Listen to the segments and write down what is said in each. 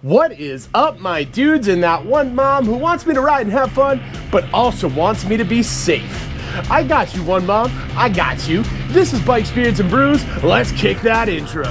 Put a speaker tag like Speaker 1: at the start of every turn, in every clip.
Speaker 1: What is up, my dudes, and that one mom who wants me to ride and have fun, but also wants me to be safe? I got you, one mom. I got you. This is Bikes, Beards, and Brews. Let's kick that intro.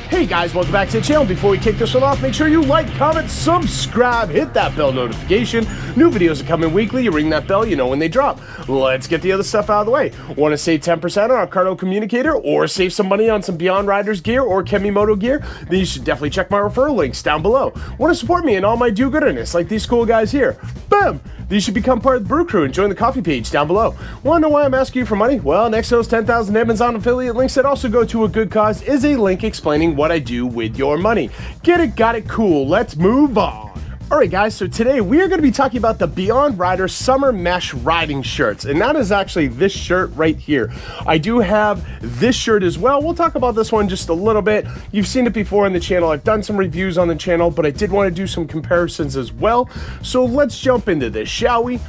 Speaker 1: Hey guys, welcome back to the channel. Before we kick this one off, make sure you like, comment, subscribe, hit that bell notification. New videos are coming weekly. You ring that bell, you know when they drop. Let's get the other stuff out of the way. Want to save 10% on our Cardo communicator or save some money on some Beyond Riders gear or Kemimoto gear? Then you should definitely check my referral links down below. Want to support me in all my do-gooderness like these cool guys here? Boom! These should become part of the Brew Crew and join the coffee page down below. Want to know why I'm asking you for money? Well, next to those 10,000 Amazon affiliate links that also go to a good cause is a link explaining what I do with your money. Get it, got it, cool. Let's move on. Alright guys, so today we are going to be talking about the Beyond Rider Summer Mesh Riding Shirts, and that is actually this shirt right here. I do have this shirt as well. We'll talk about this one just a little bit. You've seen it before on the channel. I've done some reviews on the channel, but I did want to do some comparisons as well. So let's jump into this, shall we?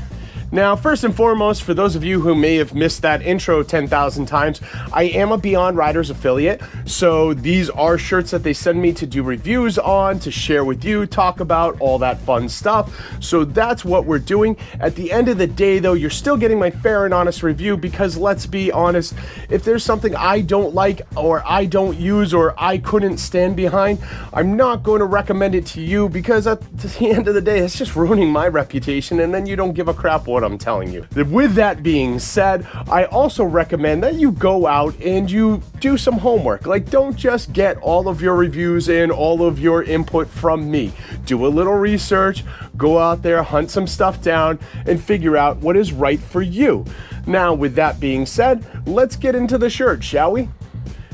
Speaker 1: Now, first and foremost, for those of you who may have missed that intro 10,000 times, I am a Beyond Riders affiliate, so these are shirts that they send me to do reviews on, to share with you, talk about, all that fun stuff. So that's what we're doing. At the end of the day, though, you're still getting my fair and honest review because, let's be honest, if there's something I don't like or I don't use or I couldn't stand behind, I'm not going to recommend it to you because at the end of the day, it's just ruining my reputation, and then you don't give a crap what I'm telling you. With that being said, I also recommend that you go out and you do some homework. Like, don't just get all of your reviews and all of your input from me. Do a little research, go out there, hunt some stuff down, and figure out what is right for you. Now, with that being said, let's get into the shirt, shall we?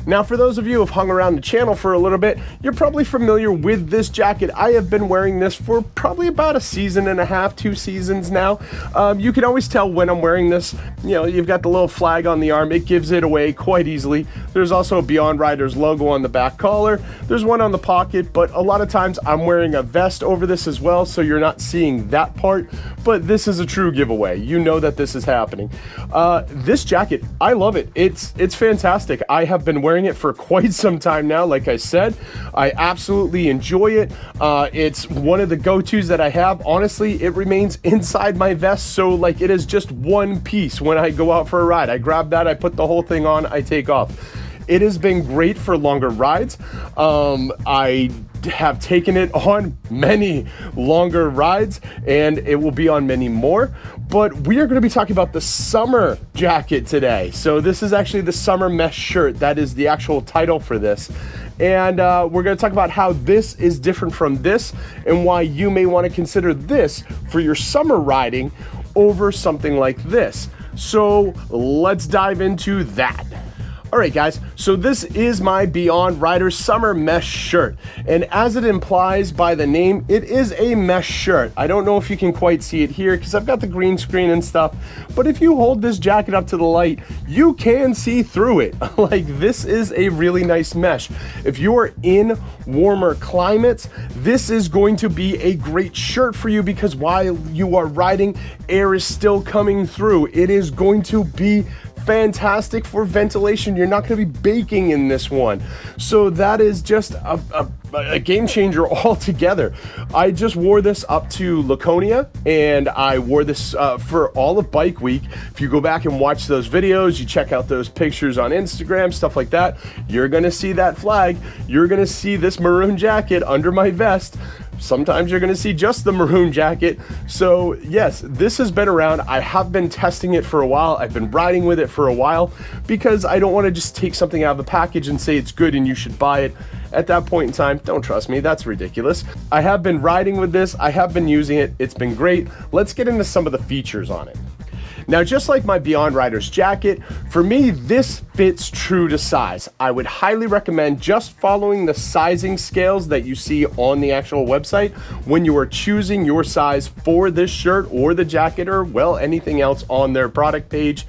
Speaker 1: Now, for those of you who have hung around the channel for a little bit, you're probably familiar with this jacket. I have been wearing this for probably about a season and a half, 2 seasons now. You can always tell when I'm wearing this. You know, you've got the little flag on the arm. It gives it away quite easily. There's also a Beyond Riders logo on the back collar. There's one on the pocket, but a lot of times I'm wearing a vest over this as well, so you're not seeing that part. But this is a true giveaway. You know that this is happening. This jacket, I love it. It's fantastic. I have been wearing it for quite some time now. Like I said, I absolutely enjoy it. It's one of the go-tos that I have. Honestly, it remains inside my vest, so like it is just one piece when I go out for a ride. I grab that, I put the whole thing on, I take off. It has been great for longer rides. I have taken it on many longer rides, and it will be on many more. But we are going to be talking about the summer jacket today. So this is actually the summer mesh shirt. That is the actual title for this. And we're going to talk about how this is different from this and why you may want to consider this for your summer riding over something like this. So let's dive into that. Alright guys, so this is my Beyond Riders Summer Mesh shirt, and as it implies by the name, it is a mesh shirt. I don't know if you can quite see it here because I've got the green screen and stuff, but if you hold this jacket up to the light, you can see through it. Like, this is a really nice mesh. If you are in warmer climates, this is going to be a great shirt for you because while you are riding, air is still coming through. It is going to be fantastic for ventilation. You're not going to be baking in this one. So that is just a game changer altogether. I just wore this up to Laconia, and I wore this for all of Bike Week. If you go back and watch those videos, you check out those pictures on Instagram, stuff like that, you're going to see that flag. You're going to see this maroon jacket under my vest. Sometimes you're going to see just the maroon jacket. So yes, this has been around. I have been testing it for a while. I've been riding with it for a while because I don't want to just take something out of the package and say it's good and you should buy it. At that point in time, don't trust me, that's ridiculous. I have been riding with this. I have been using it. It's been great. Let's get into some of the features on it. Now, just like my Beyond Riders jacket, for me, this fits true to size. I would highly recommend just following the sizing scales that you see on the actual website when you are choosing your size for this shirt or the jacket or, well, anything else on their product page,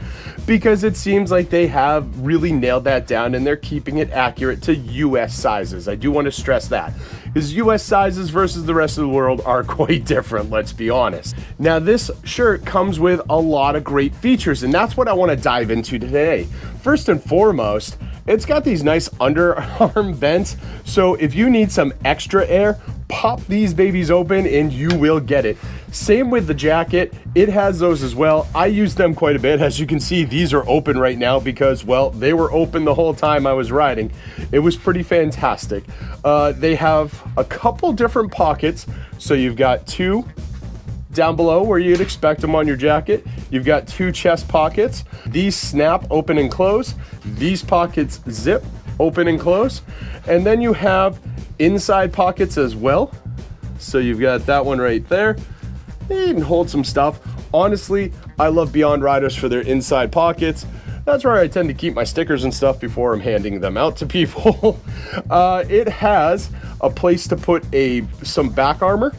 Speaker 1: because it seems like they have really nailed that down and they're keeping it accurate to US sizes. I do want to stress that. because US sizes versus the rest of the world are quite different, let's be honest. Now this shirt comes with a lot of great features, and that's what I want to dive into today. First and foremost, it's got these nice underarm vents, so if you need some extra air, pop these babies open and you will get it. Same with the jacket, it has those as well. I use them quite a bit. As you can see, these are open right now because, well, they were open the whole time I was riding. It was pretty fantastic. They have a couple different pockets, so you've got two down below where you'd expect them on your jacket. You've got two chest pockets. These snap open and close. These pockets zip open and close. And then you have inside pockets as well. So you've got that one right there. You can hold some stuff. Honestly, I love Beyond Riders for their inside pockets. That's where I tend to keep my stickers and stuff before I'm handing them out to people. It has a place to put some back armor.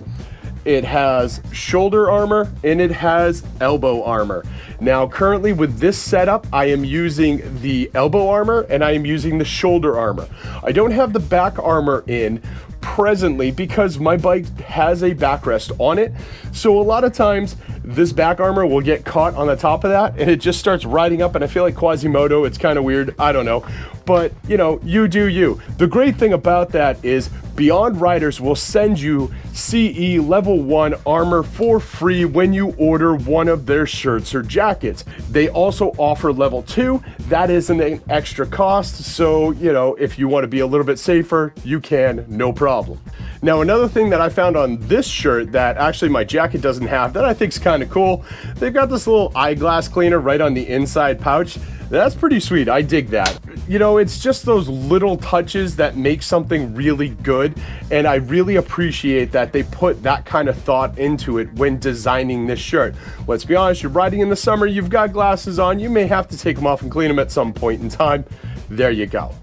Speaker 1: It has shoulder armor, and it has elbow armor. Now, currently with this setup, I am using the elbow armor and I am using the shoulder armor. I don't have the back armor in presently because my bike has a backrest on it. So a lot of times this back armor will get caught on the top of that and it just starts riding up, and I feel like Quasimodo. It's kind of weird. I don't know. But, you know, you do you. The great thing about that is Beyond Riders will send you CE level 1 armor for free when you order one of their shirts or jackets. They also offer level 2. That isn't an extra cost. So, you know, if you want to be a little bit safer, you can, no problem. Now, another thing that I found on this shirt that actually my jacket doesn't have that I think is kind of cool, they've got this little eyeglass cleaner right on the inside pouch. That's pretty sweet. I dig that. You know, it's just those little touches that make something really good, and I really appreciate that they put that kind of thought into it when designing this shirt. Let's be honest, you're riding in the summer, you've got glasses on, you may have to take them off and clean them at some point in time. There you go.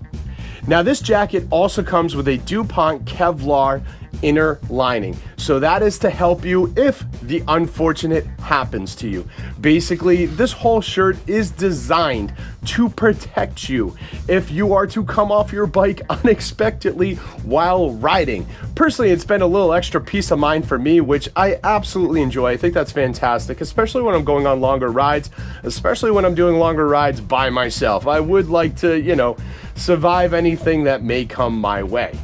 Speaker 1: Now, this jacket also comes with a Dupont Kevlar inner lining. So that is to help you if the unfortunate happens to you. Basically, this whole shirt is designed to protect you if you are to come off your bike unexpectedly while riding. Personally, it's been a little extra peace of mind for me, which I absolutely enjoy. I think that's fantastic, especially when I'm going on longer rides, especially when I'm doing longer rides by myself. I would like to, you know, survive anything that may come my way.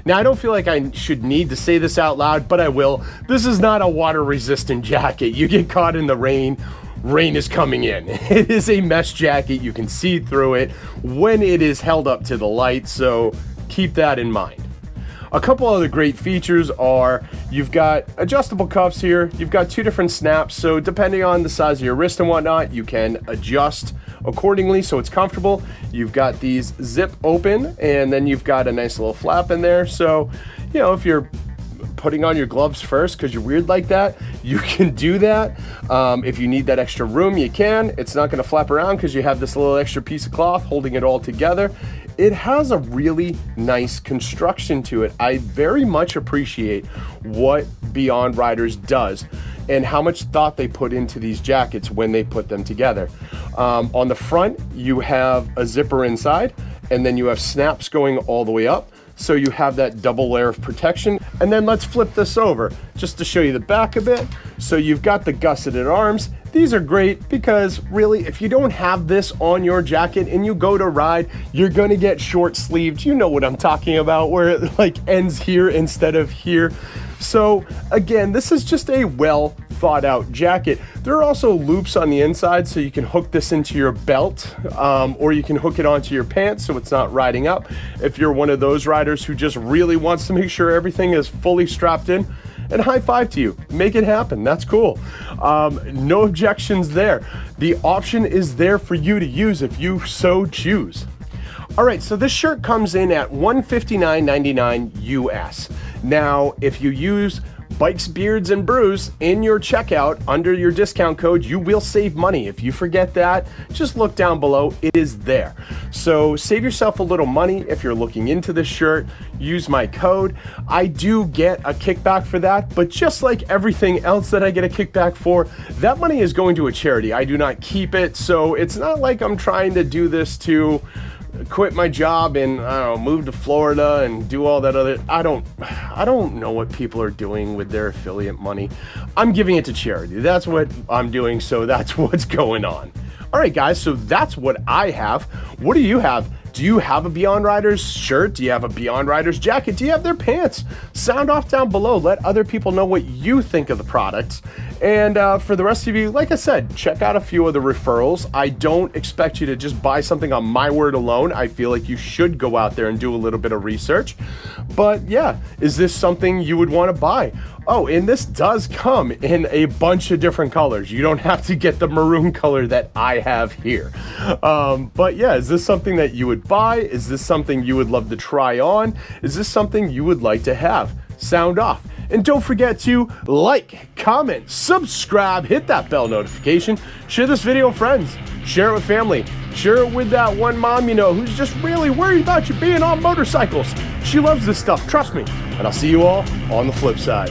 Speaker 1: Now, I don't feel like I should need to say this out loud, but I will. This is not a water-resistant jacket. You get caught in the rain, rain is coming in. It is a mesh jacket. You can see through it when it is held up to the light, so keep that in mind. A couple other great features are you've got adjustable cuffs here. You've got two different snaps, so depending on the size of your wrist and whatnot, you can adjust accordingly so it's comfortable. You've got these zip open, and then you've got a nice little flap in there. So, you know, if you're putting on your gloves first because you're weird like that, you can do that. If you need that extra room, you can. It's not going to flap around because you have this little extra piece of cloth holding it all together. It has a really nice construction to it. I very much appreciate what Beyond Riders does and how much thought they put into these jackets when they put them together. On the front, you have a zipper inside, and then you have snaps going all the way up. So you have that double layer of protection. And then let's flip this over just to show you the back a bit. So you've got the gusseted arms. These are great because really, if you don't have this on your jacket and you go to ride, you're gonna get short sleeved. You know what I'm talking about, where it like ends here instead of here. So again, this is just a well thought out jacket. There are also loops on the inside so you can hook this into your belt, or you can hook it onto your pants so it's not riding up. If you're one of those riders who just really wants to make sure everything is fully strapped in, and high five to you, make it happen. That's cool. No objections there. The option is there for you to use if you so choose. All right, so this shirt comes in at $159.99 US. Now, if you use BikesBeardsandBrews in your checkout under your discount code, you will save money. If you forget that, just look down below, it is there. So save yourself a little money if you're looking into this shirt, use my code. I do get a kickback for that, but just like everything else that I get a kickback for, that money is going to a charity. I do not keep it, so it's not like I'm trying to do this to quit my job and, I don't know, move to Florida and do all that other, I don't know what people are doing with their affiliate money. I'm giving it to charity. That's what I'm doing, so that's what's going on. All right, guys, so that's what I have. What do you have? Do you have a Beyond Riders shirt? Do you have a Beyond Riders jacket? Do you have their pants? Sound off down below. Let other people know what you think of the products. And for the rest of you, like I said, check out a few of the referrals. I don't expect you to just buy something on my word alone. I feel like you should go out there and do a little bit of research. But yeah, is this something you would want to buy? Oh, and this does come in a bunch of different colors. You don't have to get the maroon color that I have here. But yeah, is this something that you would buy? Is this something you would love to try on? Is this something you would like to have? Sound off. And don't forget to like, comment, subscribe, hit that bell notification, share this video with friends, share it with family, share it with that one mom you know who's just really worried about you being on motorcycles. She loves this stuff, trust me. And I'll see you all on the flip side.